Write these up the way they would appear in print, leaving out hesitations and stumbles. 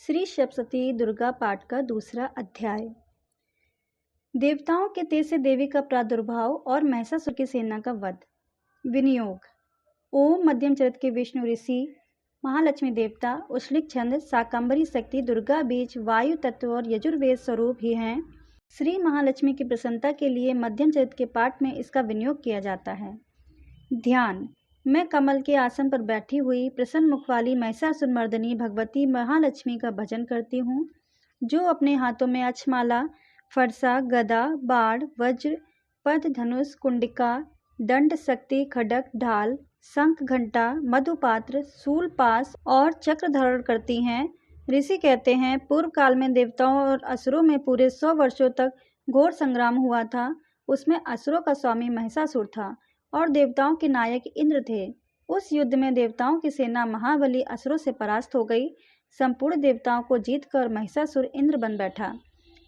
श्री सप्तशती दुर्गा पाठ का दूसरा अध्याय। देवताओं के तेज से देवी का प्रादुर्भाव और महिषासुर की सेना का वध। विनियोग। ओम मध्यम चरित के विष्णु ऋषि, महालक्ष्मी देवता, उश्लिक छंद, शाकंभरी शक्ति, दुर्गा बीज, वायु तत्व और यजुर्वेद स्वरूप ही हैं। श्री महालक्ष्मी की प्रसन्नता के लिए मध्यम चरित के पाठ में इसका विनियोग किया जाता है। ध्यान। मैं कमल के आसन पर बैठी हुई प्रसन्न मुख वाली महिषासुर मर्दिनी भगवती महालक्ष्मी का भजन करती हूँ, जो अपने हाथों में अक्षमाला, फरसा, गदा, बाण, वज्र, पद, धनुष, कुंडिका, दंड, शक्ति, खड्ग, ढाल, शंख, घंटा, मधुपात्र, शूल, पास और चक्र धारण करती हैं। ऋषि कहते हैं, पूर्व काल में देवताओं और असुरों में पूरे 100 वर्षों तक घोर संग्राम हुआ था। उसमें असुरों का स्वामी महिषासुर था और देवताओं के नायक इंद्र थे। उस युद्ध में देवताओं की सेना महाबली असुरों से परास्त हो गई। संपूर्ण देवताओं को जीतकर महिषासुर इंद्र बन बैठा।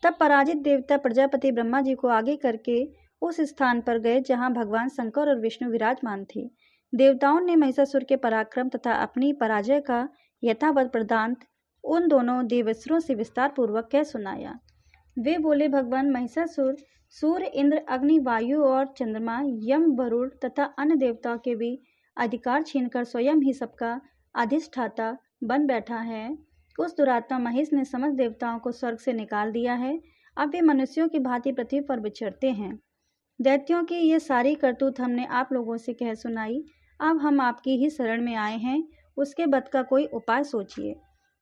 तब पराजित देवता प्रजापति ब्रह्मा जी को आगे करके उस स्थान पर गए जहां भगवान शंकर और विष्णु विराजमान थे। देवताओं ने महिषासुर के पराक्रम तथा अपनी पराजय का यथावत वृत्तांत उन दोनों देवसुरों से विस्तार पूर्वक कह सुनाया। वे बोले, भगवान महिषासुर सूर्य, इंद्र, अग्नि, वायु और चंद्रमा, यम, वरुण तथा अन्य देवताओं के भी अधिकार छीनकर स्वयं ही सबका अधिष्ठाता बन बैठा है। उस दुरात्मा महेश ने समस्त देवताओं को स्वर्ग से निकाल दिया है। अब वे मनुष्यों की भांति पृथ्वी पर विचरते हैं। दैत्यों की ये सारी करतूत हमने आप लोगों से कह सुनाई। अब हम आपकी ही शरण में आए हैं, उसके वध का कोई उपाय सोचिए।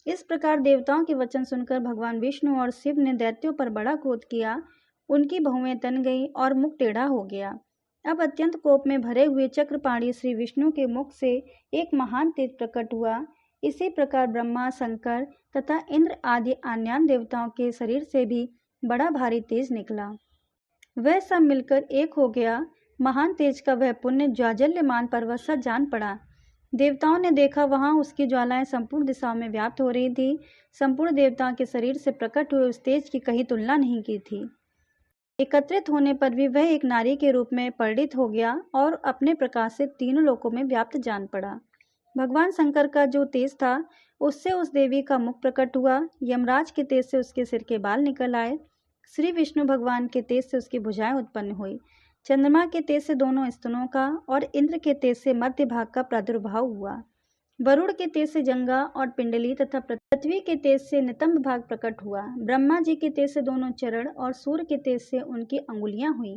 इस प्रकार देवताओं के वचन सुनकर भगवान विष्णु और शिव ने दैत्यों पर बड़ा क्रोध किया। उनकी बहुएं तन गई और मुख टेढ़ा हो गया। अब अत्यंत कोप में भरे हुए चक्रपाणी श्री विष्णु के मुख से एक महान तेज प्रकट हुआ। इसी प्रकार ब्रह्मा, शंकर तथा इंद्र आदि अन्य देवताओं के शरीर से भी बड़ा भारी तेज निकला। वह सब मिलकर एक हो गया। महान तेज का वह पुण्य ज्वाजल्यमान पर्वत सा जान पड़ा। देवताओं ने देखा, वहां उसकी ज्वालाएं संपूर्ण दिशाओं में व्याप्त हो रही थी। संपूर्ण देवताओं के शरीर से प्रकट हुए उस तेज की कहीं तुलना नहीं की थी। एकत्रित होने पर भी वह एक नारी के रूप में परिणित हो गया और अपने प्रकाश से तीनों लोकों में व्याप्त जान पड़ा। भगवान शंकर का जो तेज था, उससे उस देवी का मुख प्रकट हुआ। यमराज के तेज से उसके सिर के बाल निकल आए। श्री विष्णु भगवान के तेज से उसकी भुजाएं उत्पन्न हुई। चंद्रमा के तेज से दोनों स्तनों का और इंद्र के तेज से मध्य भाग का प्रादुर्भाव हुआ। वरुण के तेज से जंगा और पिंडली तथा पृथ्वी के तेज से नितंब भाग प्रकट हुआ। ब्रह्मा जी के तेज से दोनों चरण और सूर्य के तेज से उनकी अंगुलियां हुई।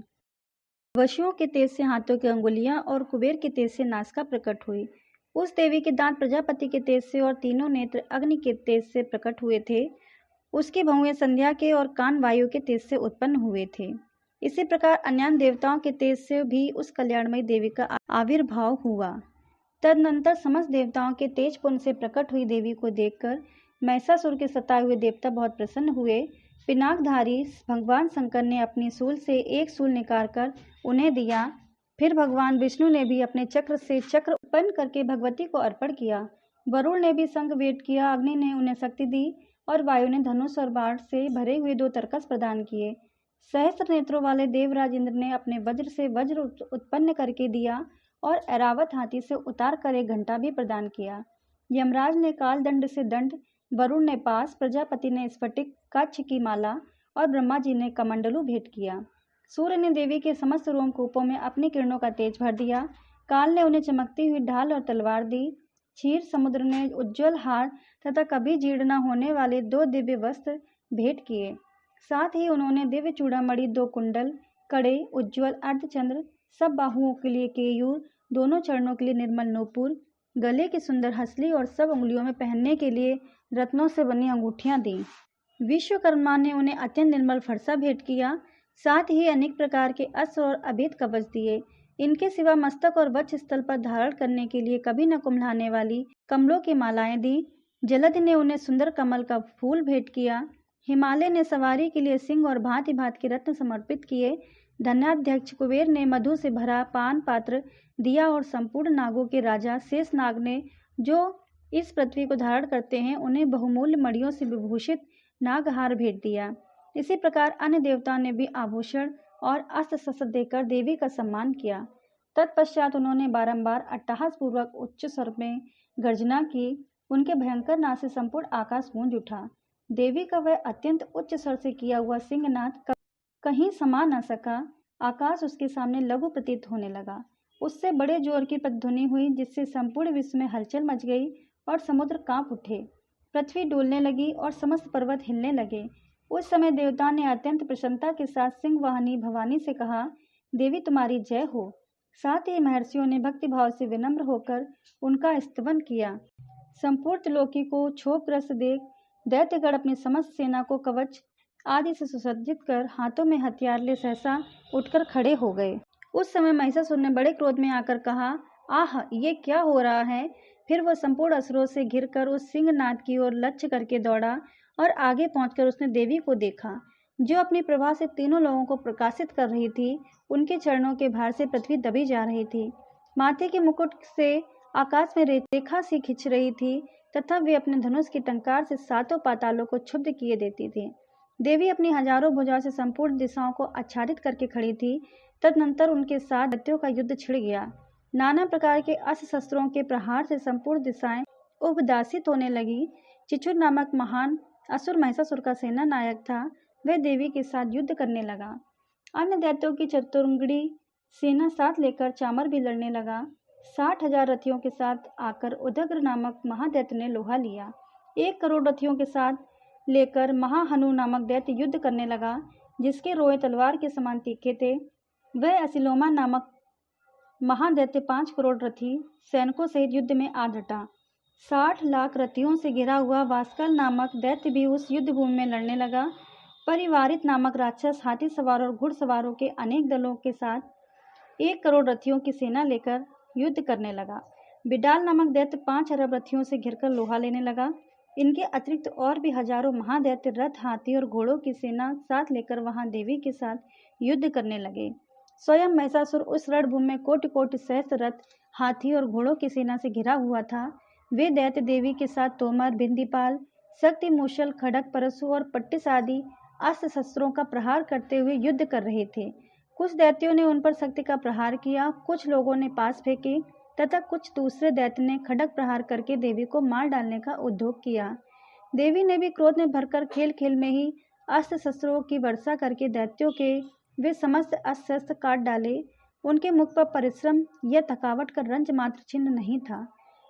वसुओं के तेज से हाथों की अंगुलियां और कुबेर के तेज से नासिका प्रकट हुई। उस देवी के दांत प्रजापति के तेज से और तीनों नेत्र अग्नि के तेज से प्रकट हुए थे। उसकी बहुएं संध्या के और कान वायु के तेज से उत्पन्न हुए थे। इसी प्रकार अन्य देवताओं के तेज से भी उस कल्याणमयी देवी का आविर्भाव हुआ। तदनंतर समस्त देवताओं के तेज पुंज से प्रकट हुई देवी को देखकर महिषासुर के सताए हुए देवता बहुत प्रसन्न हुए। पिनाकधारी भगवान शंकर ने अपनी सूल से एक सूल निकालकर उन्हें दिया। फिर भगवान विष्णु ने भी अपने चक्र से चक्र उत्पन्न करके भगवती को अर्पण किया। वरुण ने भी शंख भेंट किया। अग्नि ने उन्हें शक्ति दी और वायु ने धनुष और बाण से भरे हुए 2 तरकस प्रदान किए। सहस्त्र नेत्रों वाले देवराज इंद्र ने अपने वज्र से वज्र उत्पन्न करके दिया और ऐरावत हाथी से उतार कर एक घंटा भी प्रदान किया। यमराज ने काल दंड से दंड, वरुण ने पास, प्रजापति ने स्फटिक कच्छ की माला और ब्रह्मा जी ने कमंडलू भेंट किया। सूर्य ने देवी के समस्त रोमकूपों में अपनी किरणों का तेज भर दिया। काल ने उन्हें चमकती हुई ढाल और तलवार दी। क्षीर समुद्र ने उज्ज्वल हार तथा कभी जीर्ण न होने वाले 2 दिव्य वस्त्र भेंट किए। साथ ही उन्होंने दिव्य चूड़ामणि, 2 कुंडल, कड़े, उज्ज्वल अर्धचंद्र, सब बाहुओं के लिए केयूर, दोनों चरणों के लिए निर्मल नूपुर, गले की सुंदर हसली और सब उंगलियों में पहनने के लिए रत्नों से बनी अंगूठियां दी। विश्वकर्मा ने उन्हें अत्यंत निर्मल फरसा भेंट किया। साथ ही अनेक प्रकार के अस्त्र और अभेद कवच दिए। इनके सिवा मस्तक और वक्ष स्थल पर धारण करने के लिए कभी न कुम्हलाने वाली कमलों की मालाएं दी। जलधि ने उन्हें सुंदर कमल का फूल भेंट किया। हिमालय ने सवारी के लिए सिंह और भांति भांति के रत्न समर्पित किए। धन्याध्यक्ष कुबेर ने मधु से भरा पान पात्र दिया और संपूर्ण नागों के राजा शेषनाग ने, जो इस पृथ्वी को धारण करते हैं, उन्हें बहुमूल्य मणियों से विभूषित नागहार भेंट दिया। इसी प्रकार अन्य देवताओं ने भी आभूषण और अस्त्र शस्त्र देकर देवी का सम्मान किया। तत्पश्चात उन्होंने बारंबार अट्टहास पूर्वक उच्च स्वर में गर्जना की। उनके भयंकर नाद से संपूर्ण आकाश गूंज उठा। देवी का वह अत्यंत उच्च स्वर से किया हुआ सिंहनाद कहीं समा न सका। आकाश उसके सामने लघु प्रतीत होने लगा। उससे बड़े जोर की प्रतिध्वनि हुई, जिससे संपूर्ण विश्व में हलचल मच गई और समुद्र कांप उठे। पृथ्वी डोलने लगी और समस्त पर्वत हिलने लगे। उस समय देवता ने अत्यंत प्रसन्नता के साथ सिंह वाहिनी भवानी से कहा, देवी तुम्हारी जय हो। साथ ही महर्षियों ने भक्तिभाव से विनम्र होकर उनका स्तवन किया। संपूर्ण त्रिलोकी को क्षोभग्रस्त देख दैत्यगण अपनी समस्त सेना को कवच आदि से सुसज्जित कर हाथों में हथियार ले सहसा उठकर खड़े हो गए। उस समय महिषासुर ने बड़े क्रोध में आकर कहा, आह, ये क्या हो रहा है। फिर वह संपूर्ण असुरों से घिरकर उस सिंहनाद की ओर लक्ष्य करके दौड़ा और आगे पहुंचकर उसने देवी को देखा, जो अपनी प्रभा से तीनों लोगों को प्रकाशित कर रही थी। उनके चरणों के भार से पृथ्वी दबी जा रही थी। माथे के मुकुट से आकाश में रेखा सी खिंच रही थी तथा वे अपने धनुष की टंकार से सातों पातालों को क्षुब्ध किए देती थी। देवी अपनी हजारों भुजाओं से संपूर्ण दिशाओं को आच्छादित करके खड़ी थी। तदनंतर उनके साथ दैत्यों का युद्ध छिड़ गया। नाना प्रकार के अस्त्र शस्त्रों के प्रहार से संपूर्ण दिशाएं उदासित होने लगी। चिचुर नामक महान असुर महिषासुर का सेना नायक था, वह देवी के साथ युद्ध करने लगा। अन्य दैत्यों की चतुर्ंगड़ी सेना साथ लेकर चामर भी लड़ने लगा। 60,000 रथियों के साथ आकर उदग्र नामक महादैत्य ने लोहा लिया। 1 करोड़ रथियों के साथ लेकर महाहनु नामक दैत्य युद्ध करने लगा, जिसके रोए तलवार के समान तीखे थे। वह असिलोमा नामक महादैत्य 5 करोड़ रथी सैनिकों सहित युद्ध में आ डटा। 60 लाख रथियों से घिरा हुआ वास्कल नामक दैत्य भी उस युद्ध भूमि में लड़ने लगा। परिवारित नामक राक्षस हाथी सवार और घुड़सवारों के अनेक दलों के साथ 1 करोड़ रथियों की सेना लेकर युद्ध करने लगा। बिडाल नामक दैत्य 5 अरब रथियों से घिरकर लोहा लेने लगा। इनके अतिरिक्त और भी हजारों महादैत्य रथ, हाथी और घोड़ों की सेना साथ लेकर वहां देवी के साथ युद्ध करने लगे। स्वयं महिषासुर उस रणभूमि में कोटि कोटि सहस्त्र रथ, हाथी और घोड़ों की सेना से घिरा हुआ था। वे दैत्य देवी के साथ तोमर, बिंदीपाल, शक्ति, मूषल, खड़ग, परशु और पट्टिस आदि अस्त्र शस्त्रों का प्रहार करते हुए युद्ध कर रहे थे। कुछ दैत्यों ने उन पर शक्ति का प्रहार किया, कुछ लोगों ने पास फेंके तथा कुछ दूसरे दैत्य ने खड़ग प्रहार करके देवी को मार डालने का उद्योग किया। देवी ने भी क्रोध में भरकर खेल खेल में ही अस्त्र शस्त्रों की वर्षा करके दैत्यों के वे समस्त अस्त्र शस्त्र काट डाले। उनके मुख पर परिश्रम या थकावट का रंज मात्र चिन्ह नहीं था।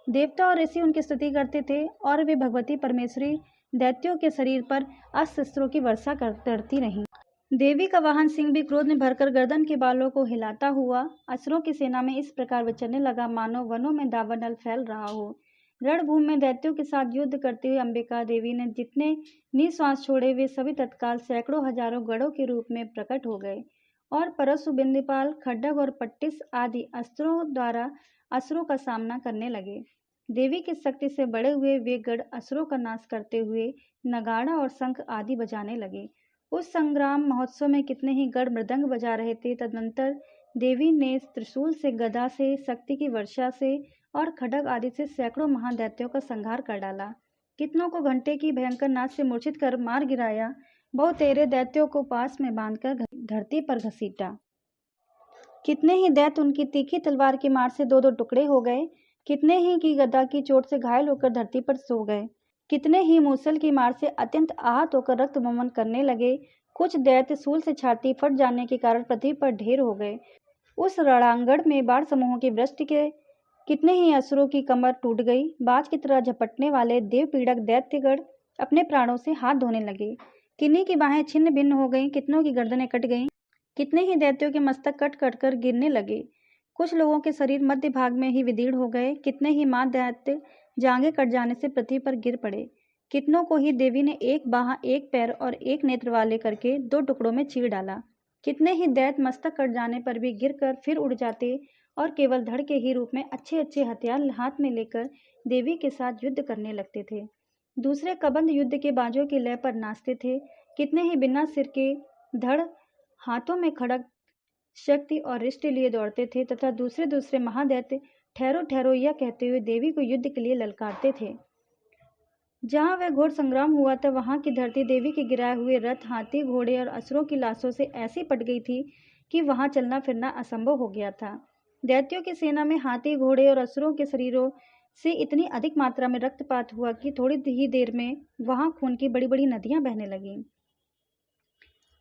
देवता और ऋषि उनकी स्तुति करते थे और वे भगवती परमेश्वरी दैत्यों के शरीर पर अस्त्र शस्त्रों की वर्षा करती रहीं। देवी का वाहन सिंह भी क्रोध में भरकर गर्दन के बालों को हिलाता हुआ असुरों की सेना में इस प्रकार विचरने लगा, मानो वनों में दावानल फैल रहा हो। रणभूमि में दैत्यों के साथ युद्ध करते हुए अंबिका देवी ने जितने निश्वास छोड़े, वे सभी तत्काल सैकड़ों हजारों गढ़ों के रूप में प्रकट हो गए और परशु, बिंदीपाल, खड्डग और पट्टिस आदि अस्त्रों द्वारा असुरों का सामना करने लगे। देवी की शक्ति से बड़े हुए वे गढ़ असुरों का नाश करते हुए नगाड़ा और शंख आदि बजाने लगे। उस संग्राम महोत्सव में कितने ही गढ़ मृदंग बजा रहे थे। तदनंतर देवी ने त्रिशूल से, गदा से, शक्ति की वर्षा से और खड्ग आदि से सैकड़ों महादैत्यों का संहार कर डाला। कितनों को घंटे की भयंकर नाद से मूर्छित कर मार गिराया। बहुतेरे दैत्यों को पास में बांधकर धरती पर घसीटा। कितने ही दैत्य उनकी तीखी तलवार की मार से 2-2 टुकड़े हो गए। कितने ही की गदा की चोट से घायल होकर धरती पर सो गए। कितने ही मूसल की मार से अत्यंत आहत होकर रक्त बमन करने लगे। कुछ दैत्य सूल से छाती फट जाने के कारण पृथ्वी पर ढेर हो गए। उस रणांगण में बाण समूहों की वृष्टि के कितने ही असुरों की कमर टूट गई। बाज की तरह झपटने वाले देव पीड़क दैत्यगण अपने प्राणों से हाथ धोने लगे। किन्हीं की बाहें छिन्न भिन्न हो गईं, कितनों की गर्दनें कट गईं, कितने ही दैत्यों के मस्तक कट कट कर गिरने लगे। कुछ लोगों के शरीर मध्य भाग में ही विदीर्ण हो गए। कितने ही मां दैत्य जांघें कट जाने से पृथ्वी पर गिर पड़े। कितनों को ही देवी ने एक बाह, एक पैर और एक नेत्र वाले करके 2 टुकड़ों में चीर डाला। कितने ही दैत्य मस्तक कट जाने पर भी गिरकर फिर उड़ जाते और केवल धड़ के ही रूप में अच्छे अच्छे हथियार हाथ में लेकर देवी के साथ युद्ध करने लगते थे। दूसरे कबंध युद्ध के बाजों की लय पर नाचते थे। कितने ही बिना सिर के धड़, हाथों में खड़ग, शक्ति और रिष्टि लिए दौड़ते थे तथा दूसरे दूसरे महादैत्य ठहरो ठहरो यह कहते हुए देवी को युद्ध के लिए ललकारते थे। जहाँ वह घोर संग्राम हुआ था, वहाँ की धरती देवी के गिराए हुए रथ, हाथी, घोड़े और असुरों की लाशों से ऐसी पट गई थी कि वहाँ चलना फिरना असंभव हो गया था। दैत्यों की सेना में हाथी, घोड़े और असुरों के शरीरों से इतनी अधिक मात्रा में रक्तपात हुआ कि थोड़ी ही देर में वहां खून की बड़ी बड़ी नदियां बहने लगीं।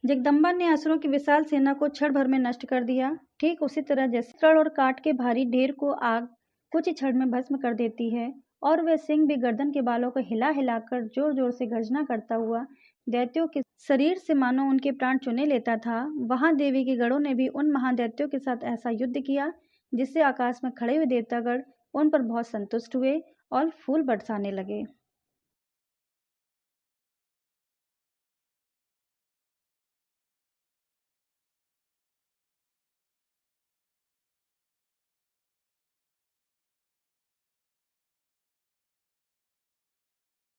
जगदम्बा ने असुरों की विशाल सेना को क्षण भर में नष्ट कर दिया, ठीक उसी तरह जैसे रण और काठ के भारी ढेर को आग कुछ ही क्षण में भस्म कर देती है। और वह सिंह भी गर्दन के बालों को हिला हिलाकर जोर जोर से गर्जना करता हुआ दैत्यों के शरीर से मानो उनके प्राण चुने लेता था। वहां देवी के गणों ने भी उन महादैत्यों के साथ ऐसा युद्ध किया जिससे आकाश में खड़े हुए देवतागण उन पर बहुत संतुष्ट हुए और फूल बरसाने लगे।